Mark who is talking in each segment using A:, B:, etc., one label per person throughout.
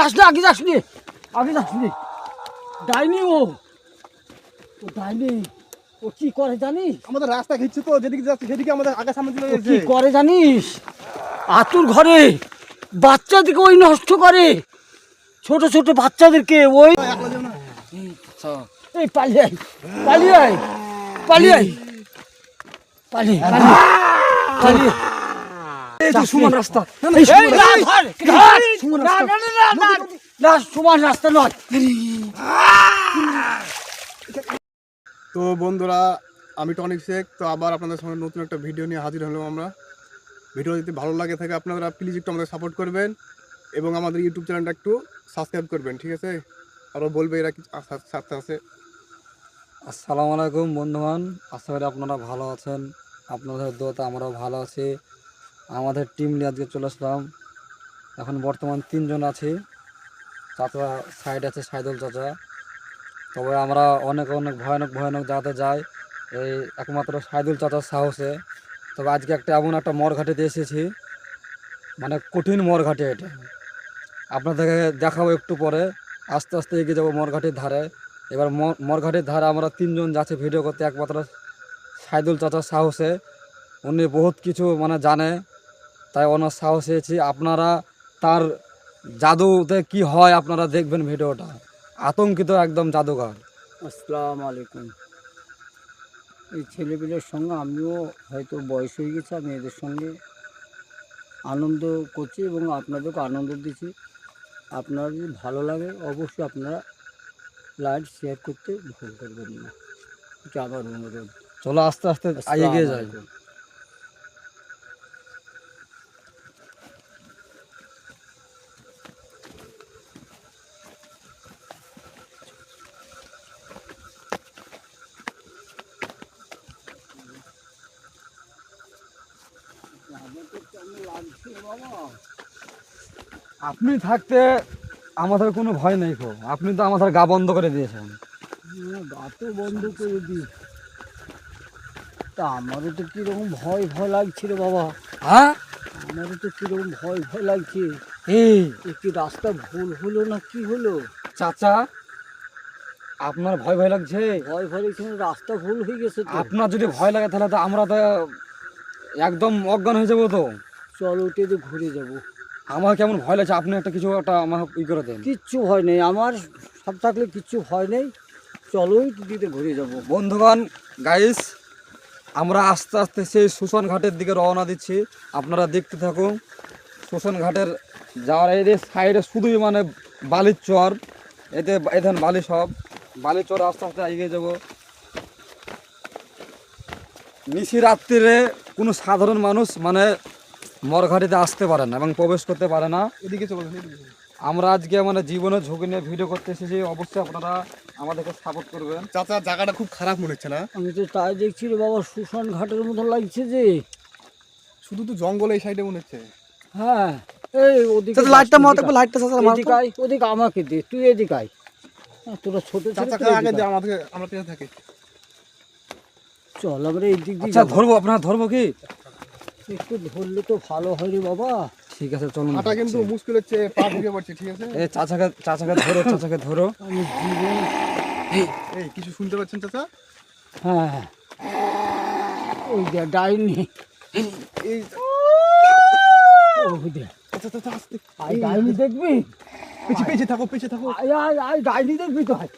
A: যাস না, আগে যাস নি, আগে যাস নি। ডাইনি ও ডাইনি, ও কি করে জানিস?
B: আমাদের রাস্তা ঘিরছে তো, যেদিকে যাচ্ছে সেদিকে আমাদের আগে সামনে চলে
A: ও
B: যাচ্ছে।
A: কি করে জানিস? আতুর ঘরে বাচ্চাদেরকে ওই নষ্ট করে, ছোট ছোট বাচ্চাদেরকে ওই।
B: একলা যাও না।
A: এই পালিয়ে আয়, পালিয়ে আয়, পালিয়ে আয়, পালিয়ে পালিয়ে পালিয়ে।
B: এই তো সমান রাস্তা।
A: এই না, ধর, ধর। না, না, না, না, না, না, সমান রাস্তা নয়।
B: তো বন্ধুরা, আমি টনিক শেখ। তো আবার আপনাদের সঙ্গে নতুন একটা ভিডিও নিয়ে হাজির হলাম আমরা। ভিডিও যদি ভালো লাগে থাকে আপনারা প্লিজ একটু আমাদের সাপোর্ট করবেন এবং আমাদের ইউটিউব চ্যানেলটা একটু সাবস্ক্রাইব করবেন, ঠিক আছে? আরও বলবে এরা কি সাথে আছে।
C: আসসালামু আলাইকুম বন্ধুগণ, আশা করি আপনারা ভালো আছেন। আপনাদের দোয়াতে আমরাও ভালো আছি। আমাদের টিম নিয়ে আজকে চলে আসলাম। এখন বর্তমান 3 জন আছি। চাচা সাইড আছে, সাইদুল চাচা। তবে আমরা অনেক অনেক ভয়ানক ভয়ানক জায়গাতে যাই, এই একমাত্র সাইদুল চাচার সাহসে। তবে আজকে এমন একটা মরঘাটিতে এসেছি, মানে কঠিন মরঘাটি এটা। আপনাদেরকে দেখাবো একটু পরে। আস্তে আস্তে এগিয়ে যাবো মরঘাটির ধারে। এবার মরঘাটির ধারে আমরা 3 জন যাচ্ছি ভিডিও করতে, একমাত্র সাইদুল চাচার সাহসে। উনি বহুত কিছু মানে জানে, তাই ওনার সাহস হয়েছি। আপনারা তার জাদুতে কি হয় আপনারা দেখবেন ভিডিওটা। আতঙ্কিত একদম জাদুঘর।
A: আসসালামু আলাইকুম। এই ছেলেপিলের সঙ্গে আমিও হয়তো বয়স হয়ে গেছে, আমি এদের সঙ্গে আনন্দ করছি এবং আপনাদেরকে আনন্দ দিচ্ছি। আপনার যদি ভালো লাগে অবশ্যই আপনারা লাইক শেয়ার করতে ভুল করবেন না, এটা আমার অনুরোধ।
C: চলো আস্তে আস্তে এগিয়ে যাই। আপনি থাকতে আমাদের কোনো ভয় নেই গো। আপনি তো আমাদের গা বন্ধ করে দিয়েছেন।
A: গা তো বন্ধ করে দিই, তা আমারও তো কীরকম ভয় ভয় লাগছে রে বাবা।
C: হ্যাঁ,
A: আমারও তো কীরকম ভয় ভয় লাগছে।
C: এই
A: একটি রাস্তা ভুল হলো না কি হলো?
C: চাচা, আপনার ভয় ভয় লাগছে?
A: ভয় ভয় লাগছে না, রাস্তা ভুল হয়ে গেছে তো।
C: আপনার যদি ভয় লাগে তাহলে তো আমরা তো একদম অজ্ঞান হয়ে যাবো তো।
A: চল উঠে দিয়ে ঘুরে যাব।
C: আমার কেমন ভয় লাগছে, আপনি কিছু একটা আমার করে দেন।
A: কিচ্ছু ভয় নেই আমার, সব থাকলে কিচ্ছু ভয় নেই। চলোই দিতে ঘুরে যাব।
C: বন্ধুগণ, গাইস, আমরা আস্তে আস্তে সেই শুশন ঘাটের দিকে রওনা দিচ্ছি। আপনারা দেখতে থাকুন। শুশন ঘাটের যাওয়ার এই সাইডে শুধুই মানে বালির চর, এতে এখান বালি, সব বালির চর। আস্তে আস্তে এগিয়ে যাব। নিশি রাত্রিরে কোনো সাধারণ মানুষ মানে মরঘাটিতে আসতে পারে না এবং প্রবেশ করতে পারে না।
B: এদিকে চলো, এদিকে।
C: আমরা আজকে মানে জীবনের ঝুঁকি নিয়ে ভিডিও করতে এসেছি। অবশ্যই আপনারা আমাদেরকে সাপোর্ট করবেন।
B: চাচা, জায়গাটা খুব খারাপ মনে হচ্ছে না?
A: আমি তো তাই দেখছি রে বাবা, শুশন ঘাটের মতো লাগছে যে।
B: শুধু তো জঙ্গল এই সাইডে মনে হচ্ছে।
A: হ্যাঁ, এই ওদিকে
B: লাইটটা মারতে, লাইটটা চাচা
A: এদিকে আয়, ওদিকে আমাকে দে, তুই এদিকে আয়। তোরা ছোট ছোট
B: চাচা আগে দে, আমাদের আমরা পেছনে থাকি।
A: চল আমরা এই দিক দিয়ে
C: আচ্ছা
A: যাবো।
C: ধরবো, আপনারা ধরবো কি?
A: একটু ধরলে তো ভালো হয় রে বাবা।
C: ঠিক আছে চলুন।
B: হাঁটা কিন্তু মুশকিল হচ্ছে, পা ঢুকে পড়ছে, ঠিক আছে?
C: এই চাচাকে ধরো, চাচাকে ধরো।
A: আমি জীবন।
B: এই কিছু শুনতে পাচ্ছেন চাচা?
A: হ্যাঁ, ওই দে ডাইনি।
B: এই
A: ওই দে,
B: চাচা চাচা আস্তে।
A: আয় ডাইনি দেখবি?
B: পিছে পিছে থাকো, পিছে থাকো।
A: আয় আয় আয়, ডাইনি দেখবি তো আয়।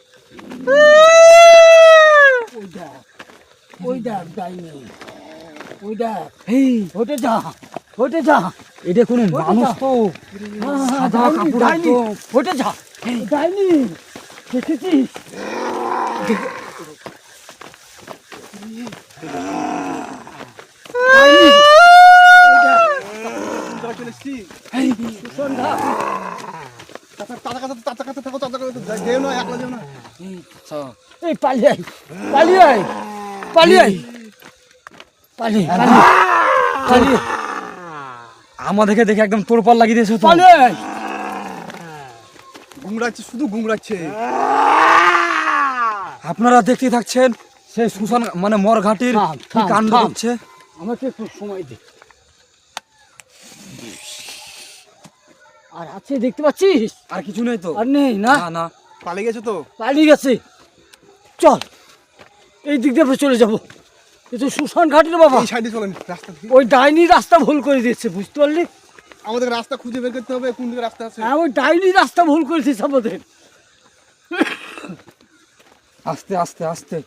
A: ওই দেখ, ওই দেখ ডাইনি, ওই দেখ।
C: এই
A: ওটে যা, ওটে যা।
C: এটা কোনো
A: ওটা
C: মানুষ
A: যা।
C: তো? সাদা কাপড়
A: ডাইনি,
C: তো।
A: ওটে যা। ডাইনি দেখেছিস? ডাইনি,
B: চাচা চলে এসছি।
A: শুশন ঘাট।
B: চাচা চাচা কাছে, চাচা কাছে থাকো, চাচা কাছে যেও না, একলা যেও না।
A: এই পালিয়ে আয়, পালিয়ে আয়, পালিয়ে আয়, পালিয়ে পালিয়ে পালিয়ে
C: আমাদেরকে দেখে একদম তোরপাল লাগিয়ে দিয়েছো তো।
A: পালিয়ে আয়।
B: গুংড়াচ্ছে, শুধু গুংড়াচ্ছে।
C: আপনারা দেখতে থাকছেন সেই শুশন মানে মরঘাটির
A: থাম,
C: কি
A: থাম,
C: কাণ্ড
A: থাম।
C: হচ্ছে।
A: আমাকে একটু সময় দে। আর আছে দেখতে পাচ্ছিস?
C: আর কিছু নেই তো?
A: আর নেই না,
C: না না,
B: পালিয়ে গেছে তো।
A: পালিয়ে গেছে। চল এই দিক দিয়ে আমরা চলে যাবো। এ তো শ্মশান ঘাট রে বাবা।
B: এই সাইডে চলেন রাস্তা থেকে।
A: ওই ডাইনি রাস্তা ভুল করে দিয়েছে, বুঝতে পারলি?
B: আমাদের রাস্তা খুঁজে বের করতে হবে কোন দিকে রাস্তা আছে।
A: হ্যাঁ, ওই ডাইনি রাস্তা ভুল করে দিয়েছে আমাদের।
C: আস্তে আস্তে আস্তে।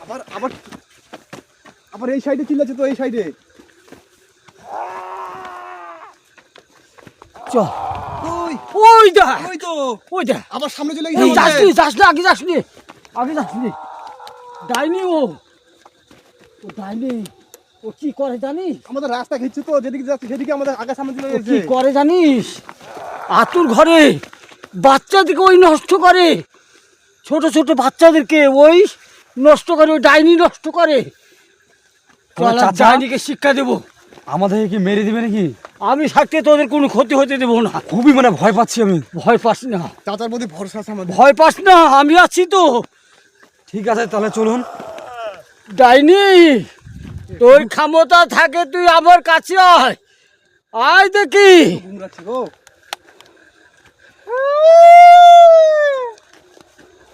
B: আবার আবার আবার এই সাইডে চিল্লাচ্ছে তো, এই সাইডে।
A: চল
B: ওই
A: ওই দেখ,
B: ওই তো
A: ওই দেখ।
B: আবার সামনে চলে
A: এই
B: গেছে।
A: যাসনি, যাসনি, আগে যাসনি, আগে যাসনি। ডাইনি ও ডাইনি, ও কি করে জানিস?
B: আমাদের রাস্তা ঘিরছে তো, যেদিকে যাচ্ছে সেদিকে আমাদের আগে সামনে চলে
A: ও
B: গেছে।
A: কি করে জানিস? আতুর ঘরে বাচ্চাদেরকে ওই নষ্ট করে, ছোট ছোট বাচ্চাদেরকে ওই নষ্ট করে, ওই ডাইনি নষ্ট করে। চল,
C: চাচা।
A: ডাইনিকে শিক্ষা দেবো।
C: আমাদের কি মেরে দিবে নাকি?
A: আমি থাকতে তোদের কোনো ক্ষতি হতে দেবো না।
C: খুবই মানে ভয় পাচ্ছি আমি।
A: ভয় পাস না,
B: চাচার প্রতি ভরসা আছে আমাদের।
A: ভয় পাস না, আমি আছি তো।
C: ঠিক আছে তাহলে চলুন।
A: ডাইনি, তোর ক্ষমতা থাকে তুই আমার কাছে আয়, আয় দেখি।
B: ঘুমরাচ্ছে গো।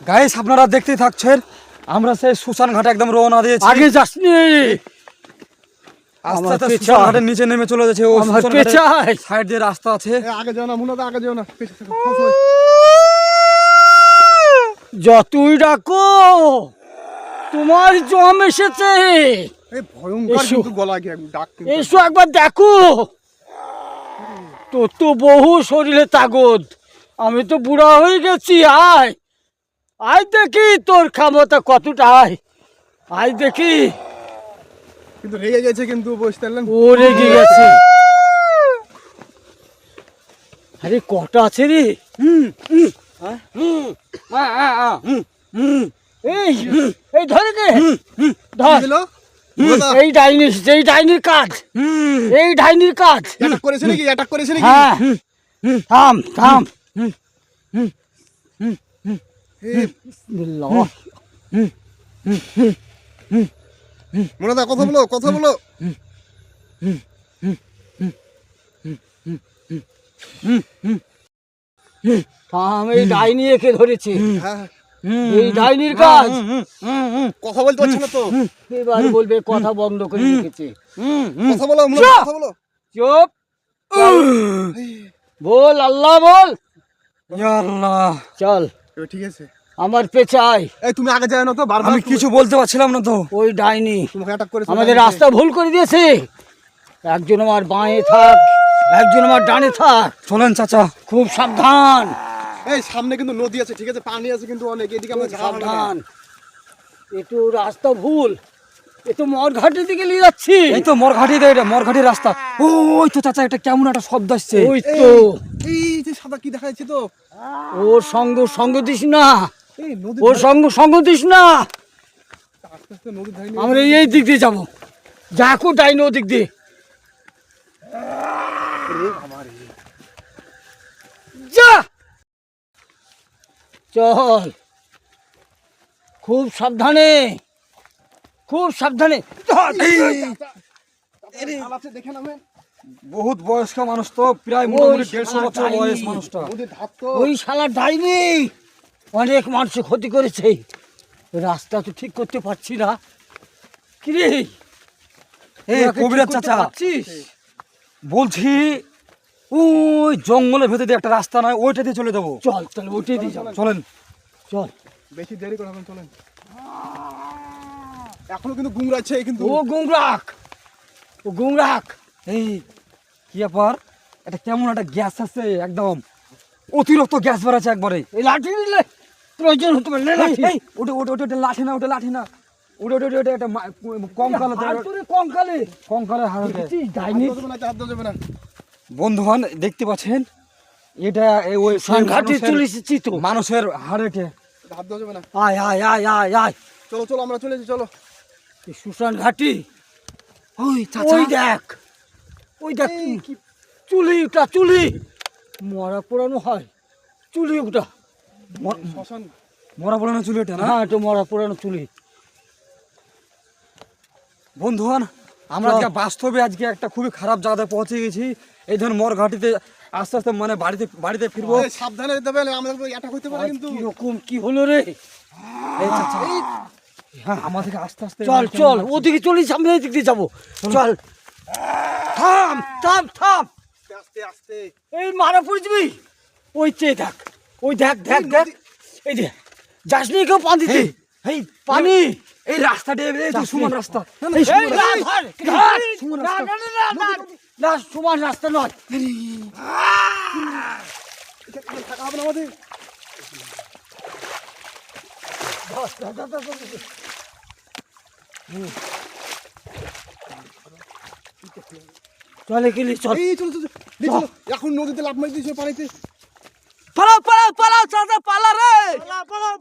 C: গাইস আপনারা দেখতেই থাকছেন, আমরা সেই শ্মশান ঘাটে একদম রওনা দিয়েছি।
A: আগে যাসনি,
C: আস্তে
A: আমার
C: আস্তে
A: পেছায়।
C: শ্মশান ঘাটের নিচে নেমে চলে যাচ্ছে। ও
A: আমার
C: শ্মশান ঘাটের
A: পেছায়।
C: সাইড দিয়ে রাস্তা আছে।
B: আগে যাও না মুনাদা, আগে যাও না, পেছনে থাকো, ফাঁস হয়।
A: যতই ডাকো তোমার জম এসেছে।
B: এই ভয়ঙ্কর
A: এসো।
B: কিন্তু গলা কি ডাক কিন্তু।
A: এসো একবার দেখো, তোর তো বহু শরীরে তাগদ, আমি তো বুড়া হয়ে গেছি। আয় আয় দেখি তোর ক্ষমতা কতটা, আয় আয় দেখি।
B: কিন্তু রেগে গেছে কিন্তু, বুঝতে পারলেন?
A: ও রেগে গেছে। আরে কটা আছে রে? এই এই ধরে কে? ধর।
B: কি হলো? মুনাদা,
A: এই ডাইনি, যেই ডাইনির কাজ, এই ডাইনির কাজ।
B: অ্যাটাক করেছে নাকি? অ্যাটাক করেছে নাকি?
A: হ্যাঁ, থাম থাম।
B: এই,
A: বিসমিল্লাহ।
B: মুনাদা কথা বলো, কথা বলো।
A: থাম, এই ডাইনি একে ধরেছে,
B: হ্যাঁ,
A: এই ডাইনির কাজ।
B: কথা বলতে পারছে না তো।
A: এবার বলবে কথা বন্ধ করে রেখেছে।
B: কথা বলো মুনাদা,
A: চুপ।
B: কথা বলো।
A: চুপ, বল আল্লাহ বল।
C: ইয়া আল্লাহ।
A: চল
B: এবার ঠিক আছে।
A: আমার পেছায়।
B: এই তুমি আগে যাও না তো, বারবার
C: আমি কিছু বলতে পারছিলাম না তো।
A: ওই ডাইনি
B: তোমাকে অ্যাটাক করেছে।
A: আমাদের রাস্তা ভুল করে দিয়েছে। একজন আমার বাঁয়ে থাক, একজন আমার ডানে থাক।
C: চলেন চাচা।
A: খুব সাবধান,
B: এই সামনে কিন্তু নদী আছে, ঠিক আছে, পানি আছে কিন্তু অনেক, এদিকে
A: খুব
B: আমরা যাওয়া হবে না।
A: সাবধান। একটু রাস্তা ভুল, এ তো মরঘাটের দিকে নিয়ে যাচ্ছি।
C: এই তো মরঘাটি, এটা মরঘাটির রাস্তা। ওই তো চাচা, এটা কেমন একটা শব্দ আসছে।
A: ওই তো
B: এই যে সাদা কি দেখা যাচ্ছে তো,
A: ওর সঙ্গ দিস না,
B: এই নদী
A: ওর সঙ্গ দিস না।
B: আস্তে আস্তে নদীর ধারে
A: আমরা এই দিক দিয়ে যাবো, যাকো ডাইনি ওদিক দিয়ে। যা, চল, খুব সাবধানে, খুব সাবধানে।
B: দেখে নামেন।
C: বহুত বয়স্ক মানুষ তো, প্রায় মোটামুটি 150 বছর
A: শালা
C: বয়স
A: ডাইনি।
C: মানুষটা।
B: নদীর ধার তো।
A: ওই শালা ডাইনি অনেক মানুষের ক্ষতি করেছে। রাস্তা তো ঠিক করতে পারছি না। কিরে
C: এই কবিরাজ চাচা, বলছি ওই জঙ্গলের ভেতর দিয়ে একটা রাস্তা নয়, ওইটা দিয়ে চলে যাবো।
A: চল তাহলে উঠে দিয়ে যাবো।
C: চলেন।
A: চল,
B: বেশি দেরি করে হবে না, চলেন। এখনো কিন্তু গুমরাচ্ছে কিন্তু।
A: ও গুমরাখ, ও গুমরাখ।
C: এই কি ব্যাপার, এটা কেমন একটা গ্যাস আছে, একদম অতিরিক্ত গ্যাস বেড়াচ্ছে একবারে।
A: এই লাঠি নিলে প্রয়োজন হতে পারে, নে লাঠি।
C: এই ওটা ওটা ওটা ওটা লাঠি না, ওটা লাঠি না, ওটা ওটা ওটা একটা কম কালো
A: হাত ধরে কঙ্কালে,
C: কঙ্কালের হাড়ে।
A: দেখছিস ডাইনি?
B: হাত দেবে না, হাত দেবে না।
C: বন্ধুগণ দেখতে পাচ্ছেন, এটা ওই
A: ঘাটে চলে এসেছি তো।
C: মানুষের হাড়েটে।
B: হাত দেবে না।
A: আয় আয় আয় আয় আয়,
B: চলো চলো, আমরা চলে যাই, চলো।
A: এই শ্মশান ঘাটি।
C: ওই চাচা,
A: ওই দেখ, ওই দেখ,
B: এই কি
A: চুলি, ওটা চুলি মরা পোড়ানো হয়, চুলি ওটা।
B: শ্মশান।
C: মরা বলে না চুলি এটা না?
A: হ্যাঁ, এটা মরা পোড়ানো চুলি।
C: বন্ধুগণ আমরা
A: চল।
C: আজকে বাস্তবে আজকে একটা খুবই খারাপ জায়গায় পৌঁছে গেছি। এই ধরুন মোর ঘাটিতে আস্তে আস্তে মানে বাড়িতে ফিরবো।
B: এই সাবধানে যেতে হবে, আমাদের অ্যাটাক হতে পারে কিন্তু।
A: কিরকম কি হলো রে?
C: এই চাচা, হ্যাঁ আমাদেরকে আস্তে আস্তে
A: চল চল, ওদিকে চলিস, আমরা এদিক দিয়ে যাবো। চল, থাম থাম থাম,
B: আস্তে আস্তে।
A: এই মারা পড়ে যাবি। ওই চেয়ে দেখ, ওই দেখ দেখ দেখ, এই দেখ, যাস নি কেউ পানি দিতে। এই পানি,
C: এই রাস্তাটা এই তো সমান রাস্তা।
A: এই না, ধর, ধর। না, না, না, না, না, না, সমান রাস্তা নয়।
B: থাকা হবে না আমাদের।
A: চলে গেলি, চল।
B: এই চলো চলো চলো, এখন নদীতে লাফ মারি দিয়েছে পানিতে।
A: পালাও পালাও পালাও, চাচা পালা রে।
B: পালাও